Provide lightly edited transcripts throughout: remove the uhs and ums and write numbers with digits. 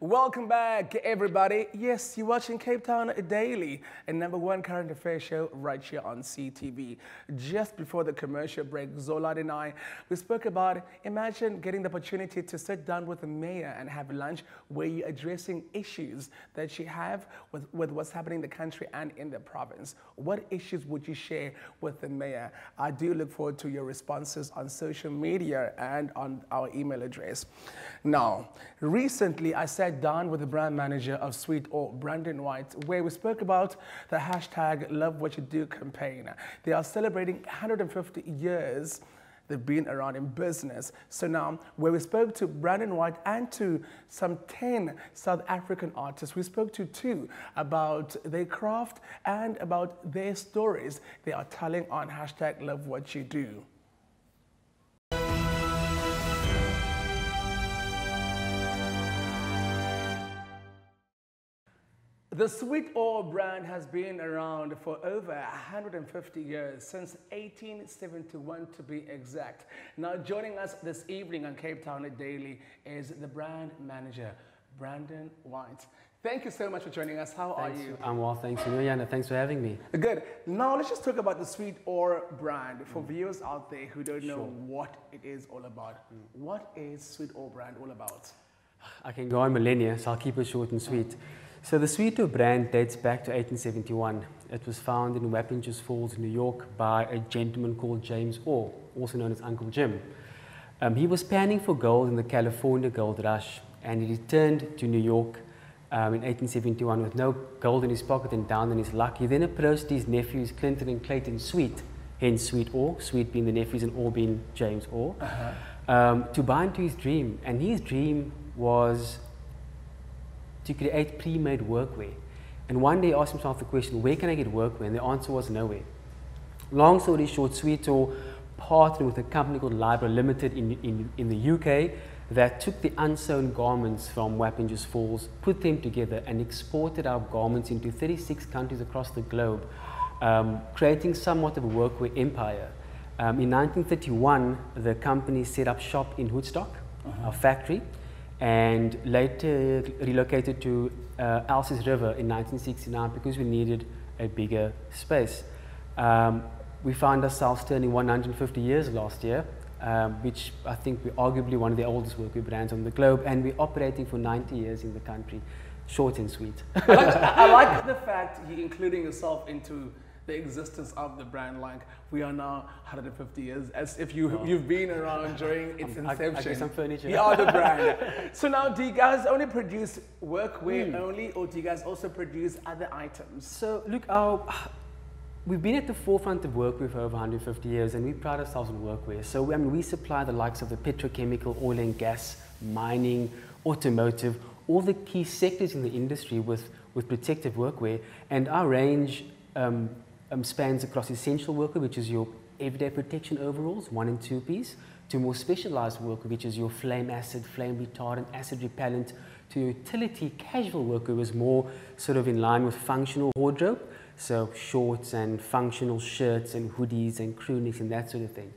Welcome back, everybody. Yes, you're watching Cape Town Daily, a #1 current affairs show right here on CTV. Just before the commercial break, Zola and I, we spoke about, imagine getting the opportunity to sit down with the mayor and have lunch where you're addressing issues that you have with what's happening in the country and in the province. What issues would you share with the mayor? I do look forward to your responses on social media and on our email address. Now, recently I sat down with the brand manager of Sweet Orr, Brandon White, where we spoke about the hashtag Love What You Do campaign. They are celebrating 150 years they've been around in business. So now, where we spoke to Brandon White and to some 10 South African artists, we spoke to 2 about their craft and about their stories they are telling on hashtag Love What You Do. The Sweet Orr brand has been around for over 150 years, since 1871 to be exact. Now joining us this evening on Cape Town Daily is the brand manager, Brandon White. Thank you so much for joining us. How are you? I'm well, thanks. And thanks for having me. Good. Now let's just talk about the Sweet Orr brand for viewers out there who don't know what it is all about. What is Sweet Orr brand all about? I can go on millennia, so I'll keep it short and sweet. So the Sweet Orr brand dates back to 1871. It was founded in Wappingers Falls, New York by a gentleman called James Orr, also known as Uncle Jim. He was panning for gold in the California gold rush, and he returned to New York in 1871 with no gold in his pocket and down on his luck. He then approached his nephews Clinton and Clayton Sweet, hence Sweet Orr, Sweet being the nephews and Orr being James Orr, to buy into his dream. And his dream was to create pre-made workwear. And one day he asked himself the question, where can I get workwear? And the answer was nowhere. Long story short, Sweet Orr partnered with a company called Libra Limited in the UK that took the unsewn garments from Wappingers Falls, put them together and exported our garments into 36 countries across the globe, creating somewhat of a workwear empire. In 1931, the company set up shop in Woodstock, our factory, and later relocated to Elsies River in 1969 because we needed a bigger space. We found ourselves turning 150 years last year, which I think we're arguably one of the oldest workwear brands on the globe, and we're operating for 90 years in the country, short and sweet. I like the fact you're including yourself into the existence of the brand. Like, we are now 150 years, as if you've been around during its inception. I get some furniture. You are the brand. So now, do you guys only produce workwear only, or do you guys also produce other items? So look, we've been at the forefront of workwear for over 150 years, and we pride ourselves on workwear. So I mean, we supply the likes of the petrochemical, oil and gas, mining, automotive, all the key sectors in the industry with protective workwear, and our range spans across essential workwear, which is your everyday protection overalls, 1 and 2 piece, to more specialized workwear, which is your flame acid, flame retardant, acid repellent, to utility casual workwear, was more sort of in line with functional wardrobe, so shorts and functional shirts and hoodies and crew necks and that sort of thing.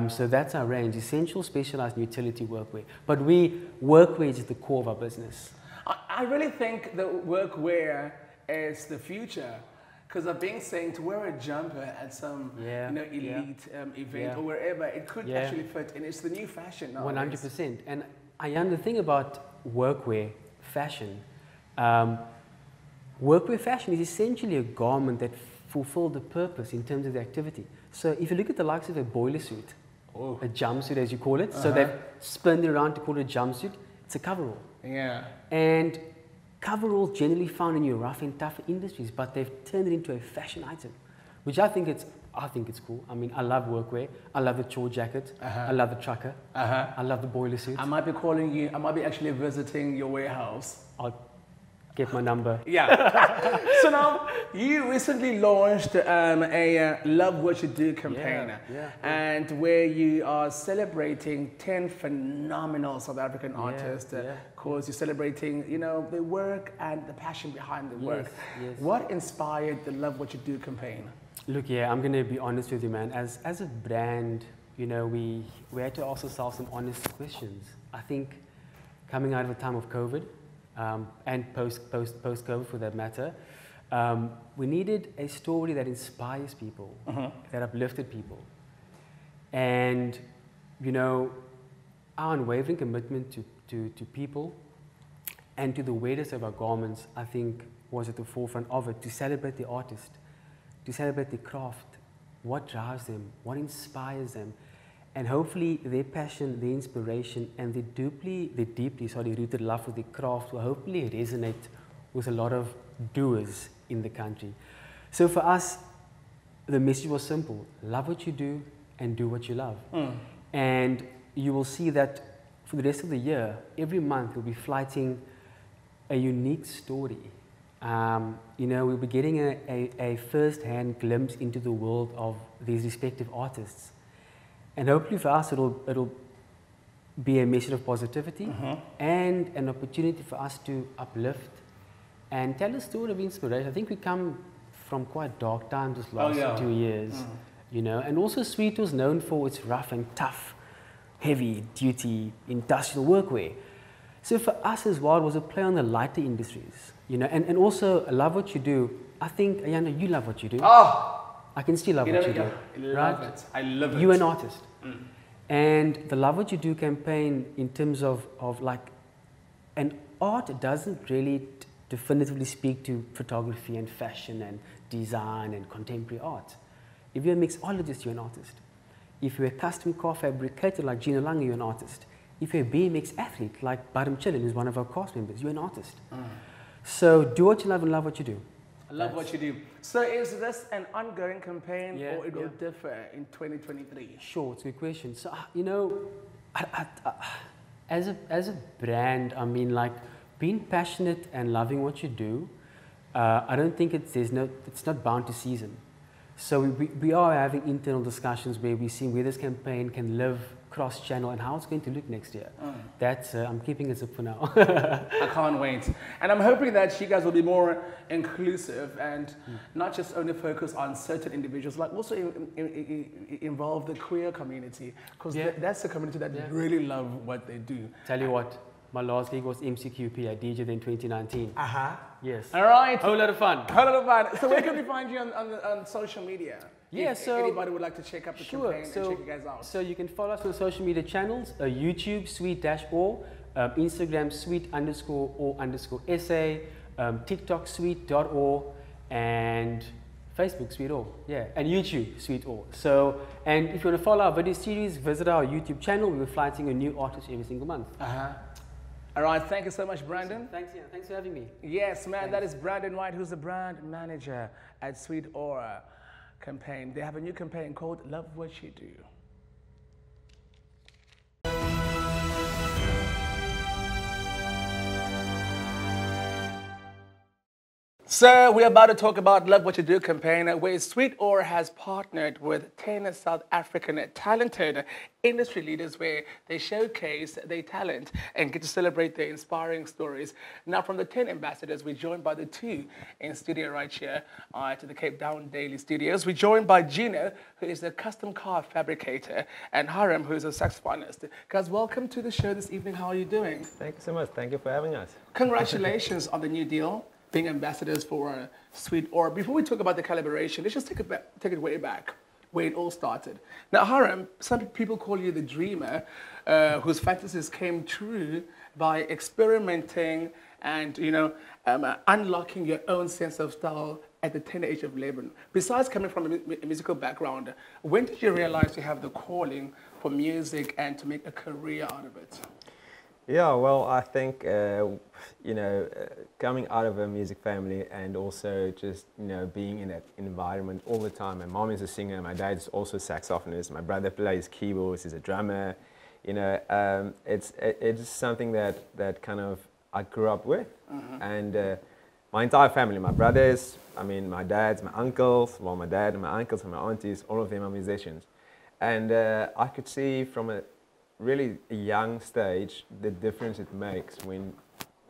So that's our range, essential, specialized, and utility workwear. But workwear is the core of our business. I really think that workwear is the future. Because I've been saying to wear a jumper at some elite event or wherever, it could actually fit, and it's the new fashion now. 100%. And the thing about workwear fashion, workwear fashion is essentially a garment that fulfills the purpose in terms of the activity. So if you look at the likes of a boiler suit, a jumpsuit as you call it, so they've spun it around to call it a jumpsuit, it's a coverall. Yeah. And coveralls generally found in your rough and tough industries, but they've turned it into a fashion item, which I think it's cool. I mean, I love workwear. I love the chore jacket. I love the trucker. I love the boiler suit. I might be calling you. I might be actually visiting your warehouse. I'll get my number. Yeah. So now, you recently launched a Love What You Do campaign, and where you are celebrating 10 phenomenal South African artists. Of course, you're celebrating, the work and the passion behind the work. Yes. What inspired the Love What You Do campaign? Look, I'm going to be honest with you, man. As a brand, we had to ask ourselves some honest questions. I think coming out of a time of COVID, and post-COVID for that matter. We needed a story that inspires people, that uplifted people. And, you know, our unwavering commitment to people and to the wearers of our garments, I think, was at the forefront of it, to celebrate the artist, to celebrate the craft, what drives them, what inspires them, and hopefully their passion, their inspiration, and their deeply rooted love for the craft will hopefully resonate with a lot of doers in the country. So for us, the message was simple: love what you do and do what you love. And you will see that for the rest of the year, every month we'll be flighting a unique story. You know, we'll be getting a first-hand glimpse into the world of these respective artists. And hopefully for us, it'll be a message of positivity and an opportunity for us to uplift and tell a story of inspiration. I think we come from quite dark times this last 2 years, you know, and also Sweet was known for its rough and tough, heavy-duty industrial workwear. So for us as well, it was a play on the lighter industries, you know, and also love what you do. I think, Ayana, you love what you do. I can still love what you do. I love it. I love it. You're an artist. And the Love What You Do campaign, in terms of like, an art doesn't really definitively speak to photography and fashion and design and contemporary art. If you're a mixologist, you're an artist. If you're a custom car fabricator like Gino Lange, you're an artist. If you're a BMX athlete like Hiram, who's one of our cast members, you're an artist. So do what you love and love what you do. I love what you do. So is this an ongoing campaign or it will differ in 2023? Sure, it's a good question. So, you know, as a brand, I mean, like, being passionate and loving what you do, I don't think it's not bound to season. So we are having internal discussions where we see where this campaign can live cross-channel and how it's going to look next year. That's I'm keeping it up for now. I can't wait. And I'm hoping that you guys will be more inclusive and not just only focus on certain individuals, like also involve the queer community, because that's a community that really love what they do. Tell you what, my last gig was MCQP. I DJ'd in 2019. Yes. All right. Whole lot of fun. Whole lot of fun. So where can we find you on social media? Yeah, if so anybody would like to check out the campaign and check you guys out. So you can follow us on social media channels: YouTube Sweet-Orr, Instagram Sweet_Orr_SA, TikTok Sweet.Orr, and Facebook Sweet Orr. Yeah, and YouTube Sweet Orr. So, and if you want to follow our video series, visit our YouTube channel. We're flighting a new artist every single month. All right, thank you so much, Brandon. Thanks, yeah. Thanks for having me. Yes, man, that is Brandon White, who's the brand manager at Sweet Orr campaign. They have a new campaign called Love What You Do. So we're about to talk about Love What You Do campaign, where Sweet Orr has partnered with 10 South African talented industry leaders, where they showcase their talent and get to celebrate their inspiring stories. Now, from the 10 ambassadors, we're joined by the 2 in studio right here at the Cape Town Daily Studios. We're joined by Gino, who is a custom car fabricator, and Hiram, who is a saxophonist. Guys, welcome to the show this evening. How are you doing? Thank you so much. Thank you for having us. Congratulations on the new deal, being ambassadors for Sweet Orr. Before we talk about the collaboration, let's just take it way back, where it all started. Now, Hiram, some people call you the dreamer, whose fantasies came true by experimenting and, you know, unlocking your own sense of style at the tender age of 11. Besides coming from a musical background, when did you realize you have the calling for music and to make a career out of it? Yeah, well, I think, you know, coming out of a music family and also just, you know, being in that environment all the time. My mom is a singer, my dad is also a saxophonist, my brother plays keyboards, he's a drummer. You know, it's something that kind of I grew up with. And my entire family, my brothers, I mean, my dads, my uncles, well, my dad and my uncles and my aunties, all of them are musicians. And I could see from a really young stage the difference it makes when,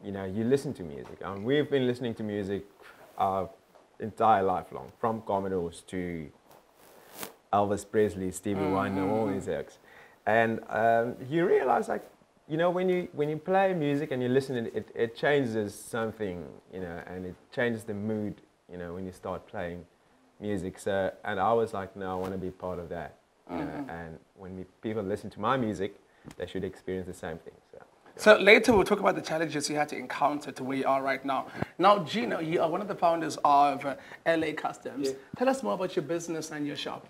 you know, you listen to music. We've been listening to music our entire life long, from Commodores to Elvis Presley, Stevie Wonder, all these acts. And you realize, like, you know, when you play music and you listen, it changes something, you know, and it changes the mood, you know, when you start playing music. So, and I was like, no, I want to be part of that. You know, and when people listen to my music, they should experience the same thing. So later we'll talk about the challenges you had to encounter to where you are right now. Now, Gino, you are one of the founders of LA Customs. Yeah. Tell us more about your business and your shop.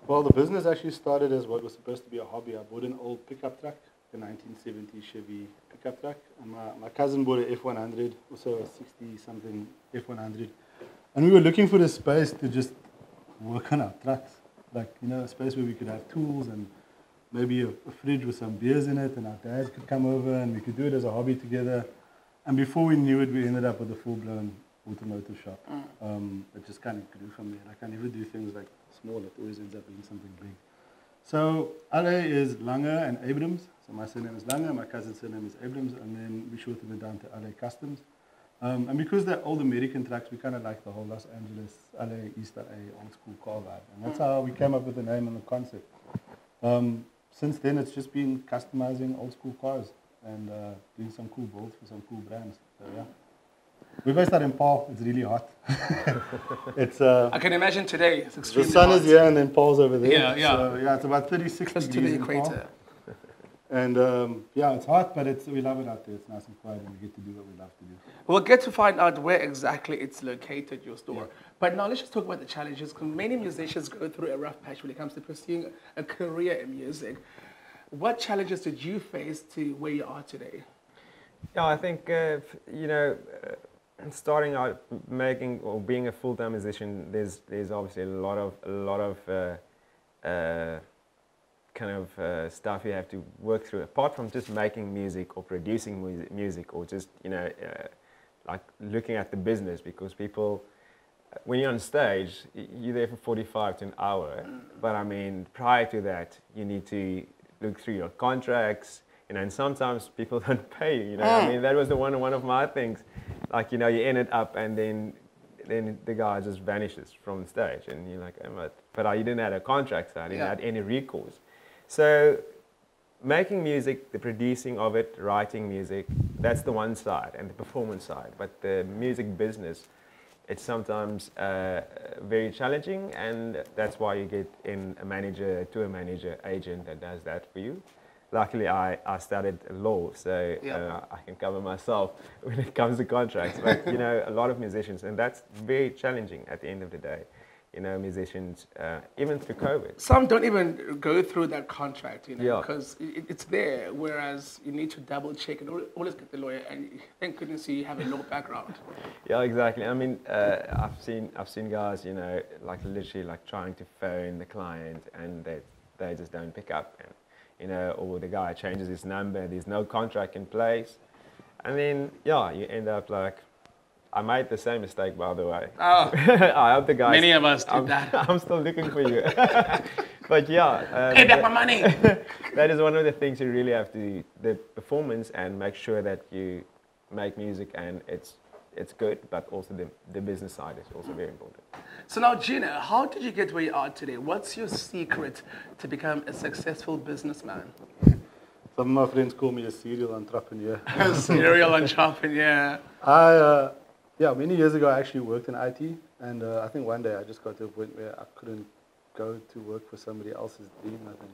Well, the business actually started as what was supposed to be a hobby. I bought an old pickup truck, a 1970 Chevy pickup truck. And my cousin bought an F100, also a 60-something F100. And we were looking for a space to just work on our trucks. Like, you know, a space where we could have tools and maybe a fridge with some beers in it, and our dads could come over and we could do it as a hobby together. And before we knew it, we ended up with a full-blown automotive shop. It just kind of grew from there. Like, I never do things like small, it always ends up being something big. So LA is Lange and Abrams. So my surname is Lange, my cousin's surname is Abrams, and then we shortened it down to LA Customs. And because they're old American trucks, we kind of like the whole Los Angeles, LA, East LA, old school car vibe. And that's how we came up with the name and the concept. Since then, it's just been customizing old school cars and doing some cool builds for some cool brands. So yeah, we're based out in Paul. It's really hot. It's I can imagine today. It's the extremely sun hot. is here and then Paul's over there. Yeah, yeah. So, yeah, it's about 36 Close degrees to the in Paul. equator. And yeah, it's hot, but we love it out there. It's nice and quiet, and we get to do what we love to do. We'll get to find out where exactly it's located, your store. Yeah. But now let's just talk about the challenges, because many musicians go through a rough patch when it comes to pursuing a career in music. What challenges did you face to where you are today? Yeah, I think, you know, starting out making or being a full-time musician, there's obviously a lot of kind of stuff you have to work through, apart from just making music or producing music or just, you know, like looking at the business, because people, when you're on stage, you're there for 45 to an hour. But I mean, prior to that, you need to look through your contracts, you know, and sometimes people don't pay you, you know. I mean, that was one of my things. Like, you know, you end it up and then the guy just vanishes from the stage and you're like, oh, but you didn't have a contract, so I didn't have any recourse. So making music, the producing of it, writing music, that's the one side, and the performance side. But the music business, it's sometimes very challenging, and that's why you get in a tour manager, agent that does that for you. Luckily, I studied law, so I can cover myself when it comes to contracts. But, you know, a lot of musicians, and that's very challenging at the end of the day. You know, musicians, even through COVID. Some don't even go through that contract, you know, because it's there, whereas you need to double check and always get the lawyer, and thank goodness you have a law background. Yeah, exactly. I mean, I've seen guys, you know, like literally like trying to phone the client and they just don't pick up, and, you know, or the guy changes his number, there's no contract in place, and then you end up like, I made the same mistake, by the way. Oh. I hope the guys... Many of us did that. I'm still looking for you. But yeah... Pay back my money! That is one of the things you really have to do, the performance, and make sure that you make music and it's good, but also the business side is also very important. So now, Gino, how did you get where you are today? What's your secret to become a successful businessman? Some of my friends call me a serial entrepreneur. Serial entrepreneur. Yeah, many years ago I actually worked in IT, and I think one day I just got to a point where I couldn't go to work for somebody else's dream, I think.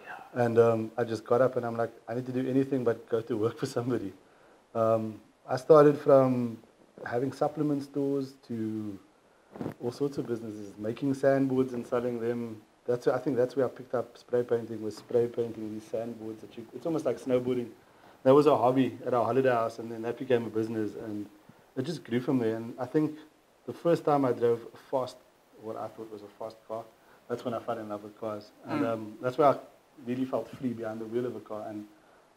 Yeah. And I just got up and I'm like, I need to do anything but go to work for somebody. I started from having supplement stores to all sorts of businesses, making sandboards and selling them. I think that's where I picked up spray painting, was spray painting these sandboards. It's almost like snowboarding. That was a hobby at our holiday house, and then that became a business, and it just grew from there. And I think the first time I drove what I thought was a fast car, that's when I fell in love with cars. And that's where I really felt free behind the wheel of a car. And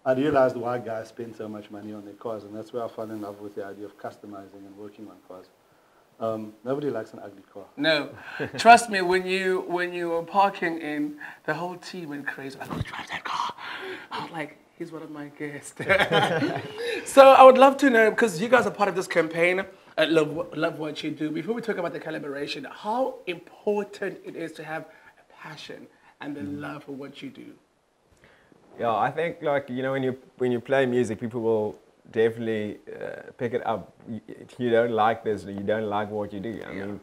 I realized why guys spend so much money on their cars. And that's where I fell in love with the idea of customizing and working on cars. Nobody likes an ugly car. No. Trust me, when you were parking in, the whole team went crazy. Like, who drives that car? I was like, he's one of my guests. So I would love to know, because you guys are part of this campaign, I love what you do. Before we talk about the collaboration, how important it is to have a passion and the love for what you do. Yeah, I think like when you play music, people will definitely pick it up. You don't like this, you don't like what you do. I mean,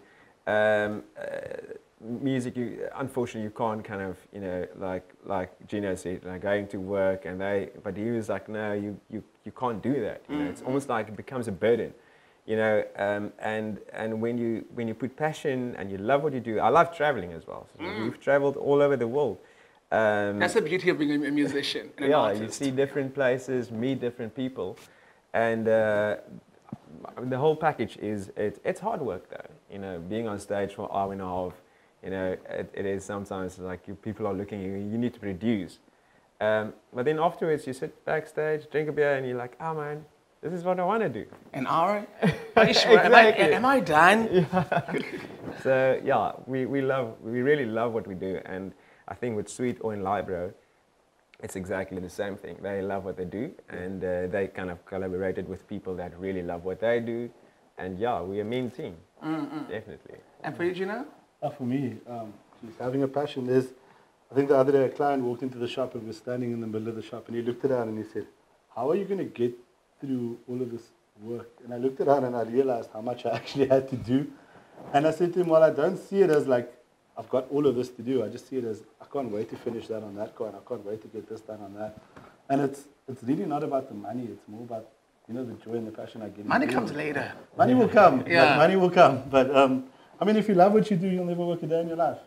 music. Unfortunately, you can't kind of like Gino said, like going to work but he was like, no, you can't do that. It's almost like it becomes a burden. And when you put passion and you love what you do, I love traveling as well. So we've traveled all over the world. That's the beauty of being a musician and an artist. You see different places, meet different people, and the whole package it's hard work though. Being on stage for an hour and a half, it is sometimes like people are looking at you. You need to produce, but then afterwards you sit backstage, drink a beer, and you're like, oh man, this is what I want to do. An hour? Are you sure? Exactly. Am I done? Yeah. So yeah, we really love what we do, and I think with Sweet Orr and Libro, it's exactly the same thing. They love what they do, and they kind of collaborated with people that really love what they do, and yeah, we're a mean team, definitely. And for you, Gino? For me, having a passion is, I think the other day a client walked into the shop and was standing in the middle of the shop, and he looked around and he said, how are you going to get through all of this work? And I looked around and I realized how much I actually had to do. And I said to him, well, I don't see it as like, I've got all of this to do. I just see it as, I can't wait to finish that on that car, and I can't wait to get this done on that. And it's really not about the money. It's more about, the joy and the passion I get. Money comes later. Money will come. Yeah. Like, money will come. But, I mean, if you love what you do, you'll never work a day in your life.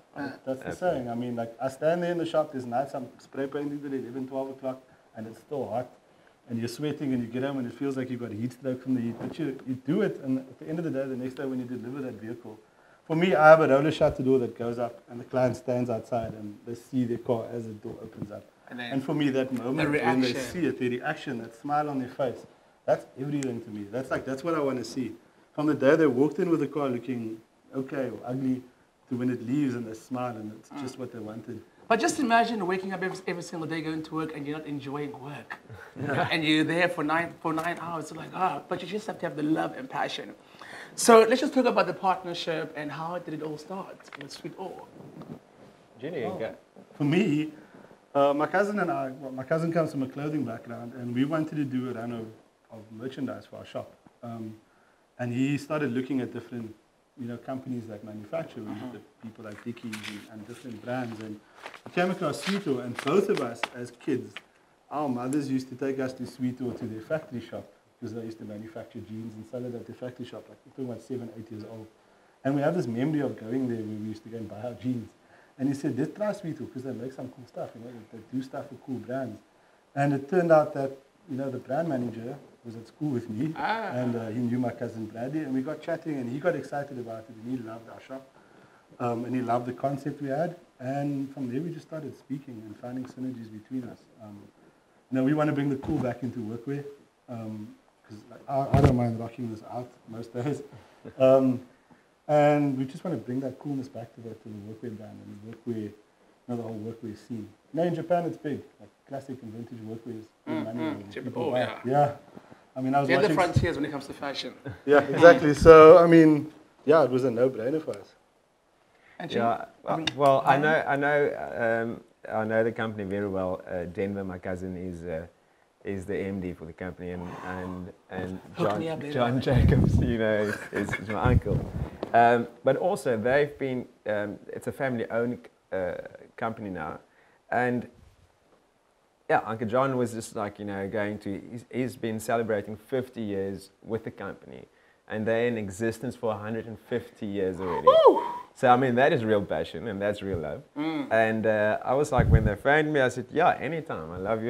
That's the saying. I mean, like, I stand there in the shop, there's nights I'm spray painting till 11, 12 o'clock, and it's still hot. And you're sweating, and you get home, and it feels like you've got a heat stroke from the heat. But you do it, and at the end of the day, the next day when you deliver that vehicle, for me, I have a roller shutter door that goes up, and the client stands outside, and they see their car as the door opens up. And for me, that moment when they see it, the reaction, that smile on their face, that's everything to me. That's what I want to see. From the day they walked in with the car looking okay or ugly, to when it leaves and they smile, and it's just what they wanted. But just imagine waking up every single day going to work and you're not enjoying work. And you're there for 9 hours. It's like, but you just have to have the love and passion. So let's just talk about the partnership and how did it all start with Sweet Orr? Gino, for me, my cousin and I, my cousin comes from a clothing background, and we wanted to do a run of merchandise for our shop. And he started looking at different companies that manufacture, the people like Dickies and different brands, and we came across Sweet Orr, and both of us as kids, our mothers used to take us to Sweet Orr to their factory shop, because they used to manufacture jeans and sell it at the factory shop, like we're talking about 7, 8 years old. And we have this memory of going there where we used to go and buy our jeans. And he said, let's try Sweet Orr, because they make some cool stuff, they do stuff for cool brands. And it turned out that, the brand manager was at school with me, and he knew my cousin Bradley, and we got chatting, and he got excited about it, and he loved our shop, and he loved the concept we had, and from there we just started speaking and finding synergies between us. We want to bring the cool back into workwear, because I don't mind rocking this out most days, and we just want to bring that coolness back to the workwear brand and workwear, the whole workwear scene. In Japan it's big, like classic and vintage workwear is big money. Yeah. I mean, I was They're watching the frontiers when it comes to fashion. Yeah, exactly. So, I mean, it was a no-brainer for us. And yeah, well, I know the company very well. Denver, my cousin, is the MD for the company, and John Jacobs, is my uncle. But also, they've been, it's a family-owned company now, and yeah, Uncle John was just like, he's been celebrating 50 years with the company, and they're in existence for 150 years already. Woo! So, I mean, that is real passion, and that's real love. And I was like, when they phoned me, I said, yeah, anytime. I love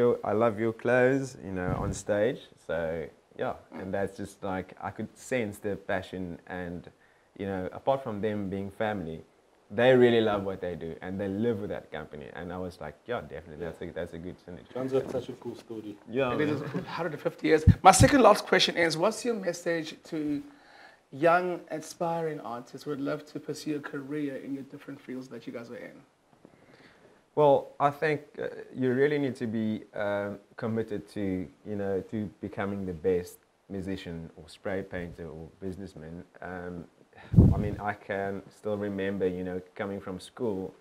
your clothes, on stage. So, yeah, and that's just like, I could sense the passion, and, apart from them being family, they really love what they do, and they live with that company. And I was like, yeah, definitely, that's a good synergy. John's got such a cool story. Yeah. It is 150 years. My second last question is, what's your message to young, aspiring artists who would love to pursue a career in your different fields that you guys are in? Well, I think you really need to be committed to, to becoming the best musician or spray painter or businessman. I mean, I can still remember, coming from school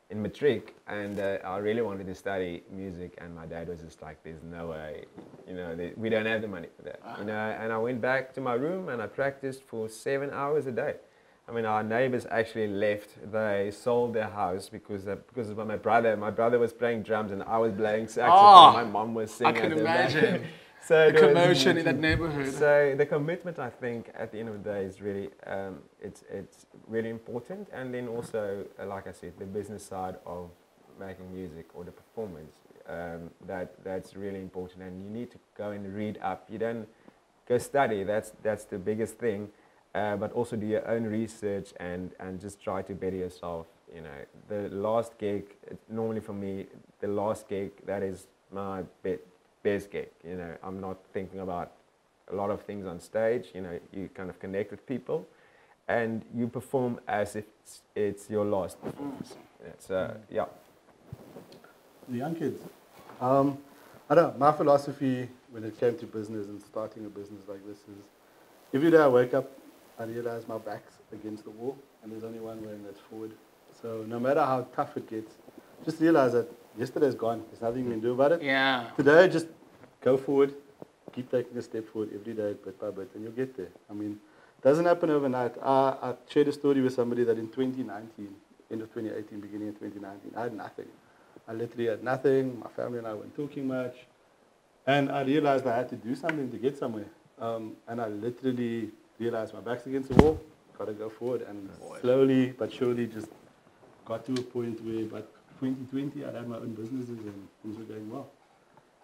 in matric, and I really wanted to study music, and my dad was just like, there's no way, you know, we don't have the money for that, you know. And I went back to my room and I practiced for 7 hours a day. I mean, our neighbors actually left. They sold their house because of my brother. My brother was playing drums and I was playing saxophone. My mom was singing. I can imagine. So the commotion in that neighborhood. So the commitment, I think, at the end of the day is really, it's really important. And then also, like I said, the business side of making music or the performance, that's really important. And you need to go and read up. You don't go study. That's the biggest thing. But also do your own research and just try to better yourself. You know, the last gig, normally for me, the last gig, that is my best gig. You know, I'm not thinking about a lot of things on stage. You know, you kind of connect with people and you perform as if it's your last performance. So, yeah. The young kids. I don't know, my philosophy when it came to business and starting a business like this is, every day I wake up, I realize my back's against the wall and there's only one way and that's forward. So no matter how tough it gets, just realize that yesterday's gone. There's nothing you can do about it. Yeah. Today, just go forward, keep taking a step forward every day, bit by bit, and you'll get there. I mean, it doesn't happen overnight. I shared a story with somebody that in 2019, end of 2018, beginning of 2019, I had nothing. I literally had nothing. My family and I weren't talking much. And I realized I had to do something to get somewhere. And I literally realized my back's against the wall, got to go forward. And slowly but surely just got to a point where by 2020 I had my own businesses and things were going well.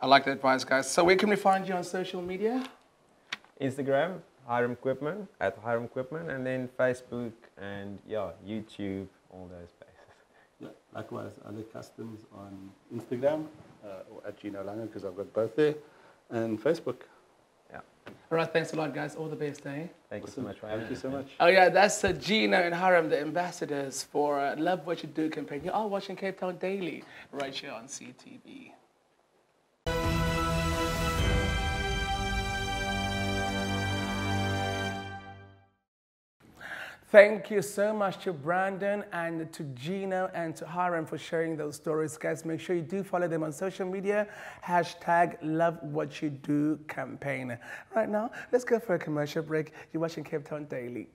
I like that advice, guys. So where can we find you on social media? Instagram, Hiram Koopman, at Hiram Koopman, and then Facebook and YouTube, all those places. Yeah, likewise, other customs on Instagram or at Gino Lange, because I've got both there, and Facebook. Yeah. All right, thanks a lot, guys. All the best, eh? Thank you so much for having me. Thank you so much. Oh yeah, that's Gino and Hiram, the ambassadors for Love What You Do campaign. You are watching Cape Town Daily right here on CTV. Thank you so much to Brandon and to Gino and to Hiram for sharing those stories. Guys, make sure you do follow them on social media. # Love What You Do campaign. Right now, let's go for a commercial break. You're watching Cape Town Daily.